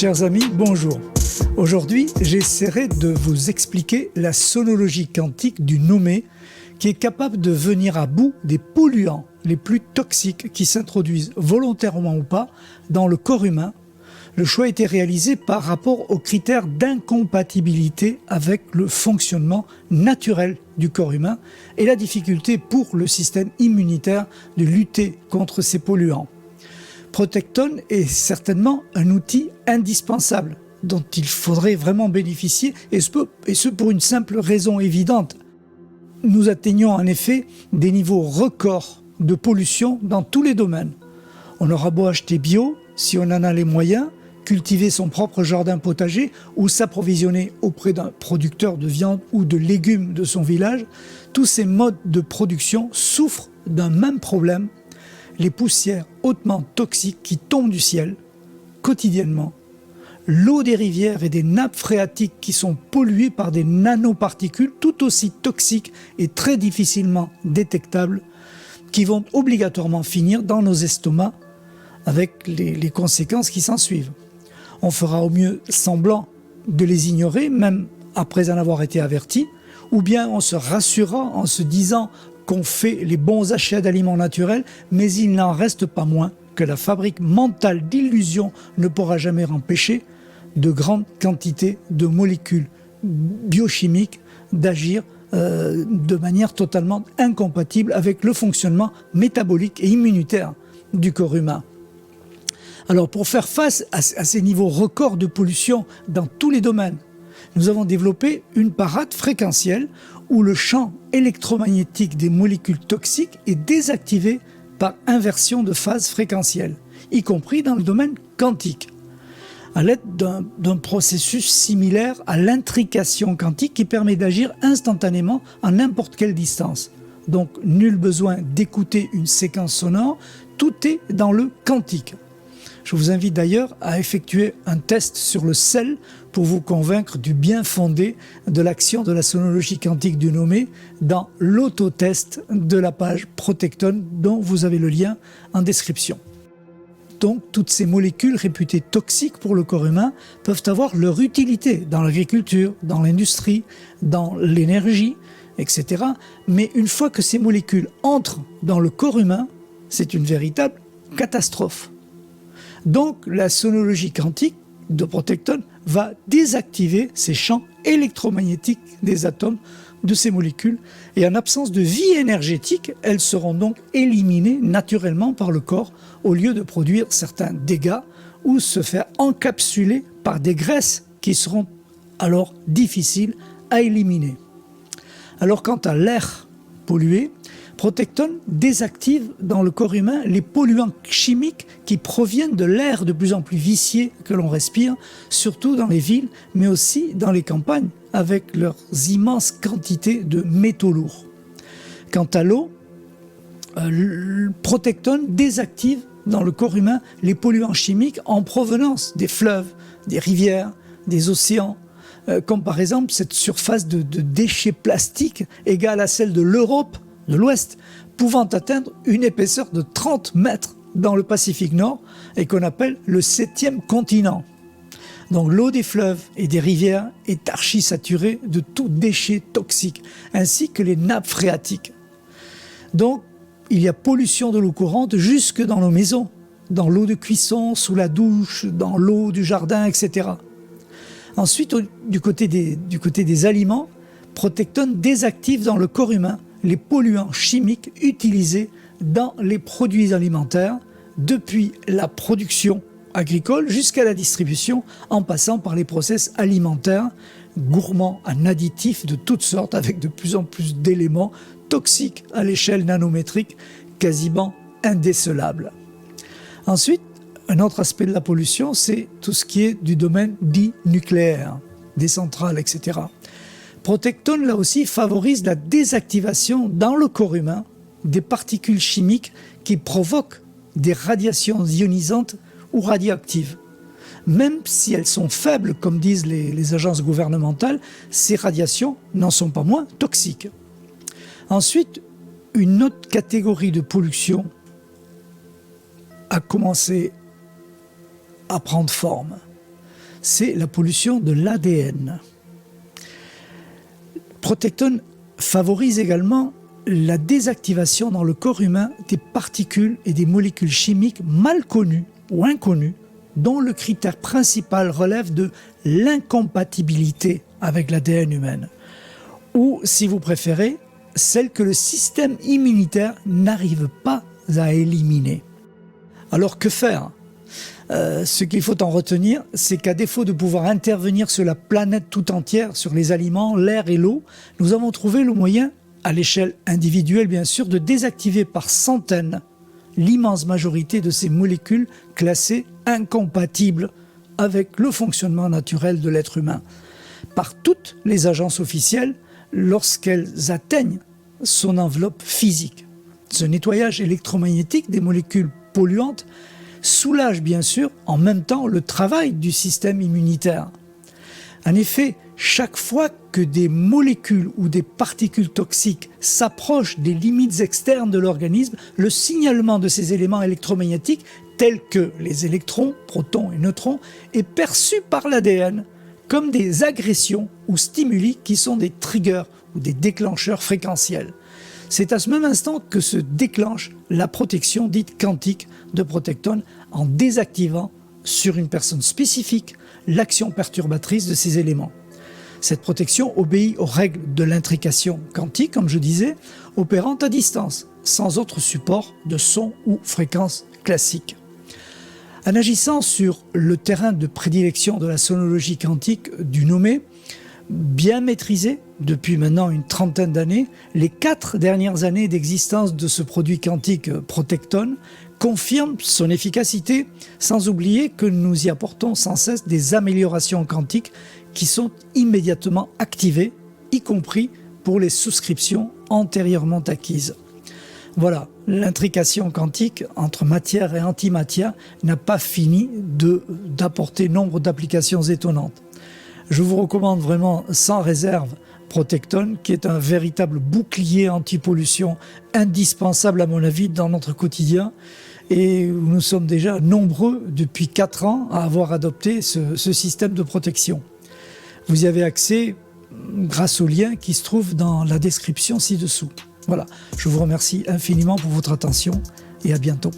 Chers amis, bonjour. Aujourd'hui, j'essaierai de vous expliquer la sonologie quantique du nommé qui est capable de venir à bout des polluants les plus toxiques qui s'introduisent volontairement ou pas dans le corps humain. Le choix a été réalisé par rapport aux critères d'incompatibilité avec le fonctionnement naturel du corps humain et la difficulté pour le système immunitaire de lutter contre ces polluants. Protecton est certainement un outil indispensable dont il faudrait vraiment bénéficier, et ce pour une simple raison évidente. Nous atteignons en effet des niveaux records de pollution dans tous les domaines. On aura beau acheter bio, si on en a les moyens, cultiver son propre jardin potager ou s'approvisionner auprès d'un producteur de viande ou de légumes de son village, tous ces modes de production souffrent d'un même problème, les poussières hautement toxiques qui tombent du ciel quotidiennement, l'eau des rivières et des nappes phréatiques qui sont polluées par des nanoparticules tout aussi toxiques et très difficilement détectables, qui vont obligatoirement finir dans nos estomacs avec les conséquences qui s'en suivent. On fera au mieux semblant de les ignorer, même après en avoir été averti, ou bien on se rassurera en se disant qu'on fait les bons achats d'aliments naturels, mais il n'en reste pas moins que la fabrique mentale d'illusions ne pourra jamais empêcher de grandes quantités de molécules biochimiques d'agir de manière totalement incompatible avec le fonctionnement métabolique et immunitaire du corps humain. Alors pour faire face à ces niveaux records de pollution dans tous les domaines, nous avons développé une parade fréquentielle où le champ électromagnétique des molécules toxiques est désactivé par inversion de phase fréquentielle, y compris dans le domaine quantique, à l'aide d'un processus similaire à l'intrication quantique qui permet d'agir instantanément à n'importe quelle distance. Donc nul besoin d'écouter une séquence sonore, tout est dans le quantique. Je vous invite d'ailleurs à effectuer un test sur le sel pour vous convaincre du bien fondé de l'action de la sonologie quantique du nommé dans l'autotest de la page Protecton dont vous avez le lien en description. Donc toutes ces molécules réputées toxiques pour le corps humain peuvent avoir leur utilité dans l'agriculture, dans l'industrie, dans l'énergie, etc. Mais une fois que ces molécules entrent dans le corps humain, c'est une véritable catastrophe. Donc la sonologie quantique de Protecton va désactiver ces champs électromagnétiques des atomes de ces molécules et en absence de vie énergétique, elles seront donc éliminées naturellement par le corps au lieu de produire certains dégâts ou se faire encapsuler par des graisses qui seront alors difficiles à éliminer. Alors quant à l'air pollué, Protecton désactive dans le corps humain les polluants chimiques qui proviennent de l'air de plus en plus vicié que l'on respire, surtout dans les villes, mais aussi dans les campagnes, avec leurs immenses quantités de métaux lourds. Quant à l'eau, Protecton désactive dans le corps humain les polluants chimiques en provenance des fleuves, des rivières, des océans, comme par exemple cette surface de déchets plastiques égale à celle de l'Europe de l'Ouest, pouvant atteindre une épaisseur de 30 mètres dans le Pacifique Nord et qu'on appelle le 7e continent. Donc l'eau des fleuves et des rivières est archi-saturée de tout déchet toxique, ainsi que les nappes phréatiques. Donc il y a pollution de l'eau courante jusque dans nos maisons, dans l'eau de cuisson, sous la douche, dans l'eau du jardin, etc. Ensuite, du côté des aliments, Protecton désactive dans le corps humain les polluants chimiques utilisés dans les produits alimentaires, depuis la production agricole jusqu'à la distribution, en passant par les process alimentaires gourmands en additifs de toutes sortes, avec de plus en plus d'éléments toxiques à l'échelle nanométrique, quasiment indécelables. Ensuite, un autre aspect de la pollution, c'est tout ce qui est du domaine dit nucléaire, des centrales, etc. Protecton, là aussi, favorise la désactivation dans le corps humain des particules chimiques qui provoquent des radiations ionisantes ou radioactives. Même si elles sont faibles, comme disent les agences gouvernementales, ces radiations n'en sont pas moins toxiques. Ensuite, une autre catégorie de pollution a commencé à prendre forme. c'est la pollution de l'ADN. Protectone favorise également la désactivation dans le corps humain des particules et des molécules chimiques mal connues ou inconnues, dont le critère principal relève de l'incompatibilité avec l'ADN humaine, ou, si vous préférez, celle que le système immunitaire n'arrive pas à éliminer. Alors que faire ? Ce qu'il faut en retenir, c'est qu'à défaut de pouvoir intervenir sur la planète tout entière, sur les aliments, l'air et l'eau, nous avons trouvé le moyen, à l'échelle individuelle bien sûr, de désactiver par centaines l'immense majorité de ces molécules classées incompatibles avec le fonctionnement naturel de l'être humain, par toutes les agences officielles lorsqu'elles atteignent son enveloppe physique. Ce nettoyage électromagnétique des molécules polluantes soulage bien sûr en même temps le travail du système immunitaire. En effet, chaque fois que des molécules ou des particules toxiques s'approchent des limites externes de l'organisme, le signalement de ces éléments électromagnétiques, tels que les électrons, protons et neutrons, est perçu par l'ADN comme des agressions ou stimuli qui sont des triggers ou des déclencheurs fréquentiels. C'est à ce même instant que se déclenche la protection dite quantique de Protectone en désactivant sur une personne spécifique l'action perturbatrice de ces éléments. Cette protection obéit aux règles de l'intrication quantique, comme je disais, opérant à distance, sans autre support de son ou fréquence classique. En agissant sur le terrain de prédilection de la sonologie quantique du nommé, bien maîtrisé depuis maintenant une trentaine d'années, les 4 dernières années d'existence de ce produit quantique Protectone confirment son efficacité, sans oublier que nous y apportons sans cesse des améliorations quantiques qui sont immédiatement activées, y compris pour les souscriptions antérieurement acquises. Voilà, l'intrication quantique entre matière et antimatière n'a pas fini d'apporter nombre d'applications étonnantes. Je vous recommande vraiment sans réserve Protectone, qui est un véritable bouclier anti-pollution indispensable à mon avis dans notre quotidien, et nous sommes déjà nombreux depuis 4 ans à avoir adopté ce système de protection. Vous y avez accès grâce au lien qui se trouve dans la description ci-dessous. Voilà, je vous remercie infiniment pour votre attention et à bientôt.